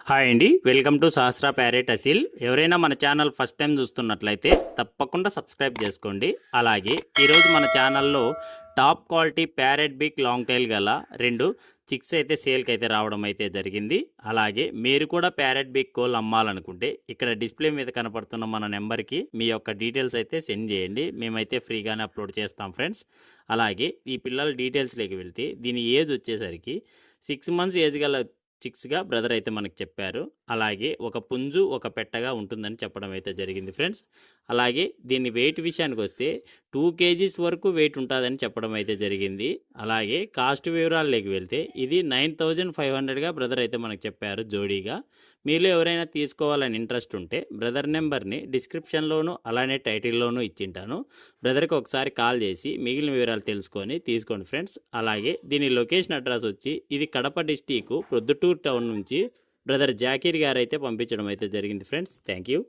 Hi అండి, welcome to Sahasra parrot Aseel. ఎవరైనా మన ఛానల్ ఫస్ట్ టైం చూస్తున్నట్లయితే తప్పకుండా సబ్స్క్రైబ్ చేసుకోండి. అలాగే ఈరోజు మన ఛానల్లో top quality parrot big long tail గల 2 చిక్స్ అయితే సేల్కి అయితే రావడం అయితే జరిగింది. అలాగే మీరు కూడా ప్యారెట్ బిగ్ కోల్ అమ్మాలనుకుంటే ఇక్కడ డిస్ప్లే మీద కనపడుతున్న మన నెంబర్కి మీ యొక్క డీటెయిల్స్ అయితే సెండ్ చేయండి. మేమైతే ఫ్రీగానే అప్లోడ్ చేస్తాం ఫ్రెండ్స్. అలాగే ఈ పిల్లల డీటెయిల్స్లోకి వెళ్తే దీని ఏజ్ వచ్చేసరికి 6 మంత్స్ ఏజ్ గల చిక్స్గా బ్రదర్ అయితే మనకు చెప్పారు. అలాగే ఒక పుంజు ఒక పెట్టగా ఉంటుందని చెప్పడం అయితే జరిగింది ఫ్రెండ్స్. అలాగే దీని వెయిట్ విషయానికి వస్తే 2 kgs వరకు వెయిట్ ఉంటుందని చెప్పడం అయితే జరిగింది. అలాగే కాస్ట్ వివరాల్లోకి వెళ్తే ఇది 9500గా బ్రదర్ అయితే మనకు చెప్పారు జోడీగా. మీలో ఎవరైనా తీసుకోవాలని ఇంట్రెస్ట్ ఉంటే బ్రదర్ నెంబర్ని డిస్క్రిప్షన్లోను అలానే టైటిల్లోనూ ఇచ్చింటాను. బ్రదర్కి ఒకసారి కాల్ చేసి మిగిలిన వివరాలు తెలుసుకొని తీసుకోండి ఫ్రెండ్స్. అలాగే దీని లొకేషన్ అడ్రస్ వచ్చి ఇది కడప డిస్టిక్ ప్రొద్దుటూరు టౌన్ నుంచి బ్రదర్ జాకీర్ గారు అయితే పంపించడం అయితే జరిగింది ఫ్రెండ్స్. Thank you.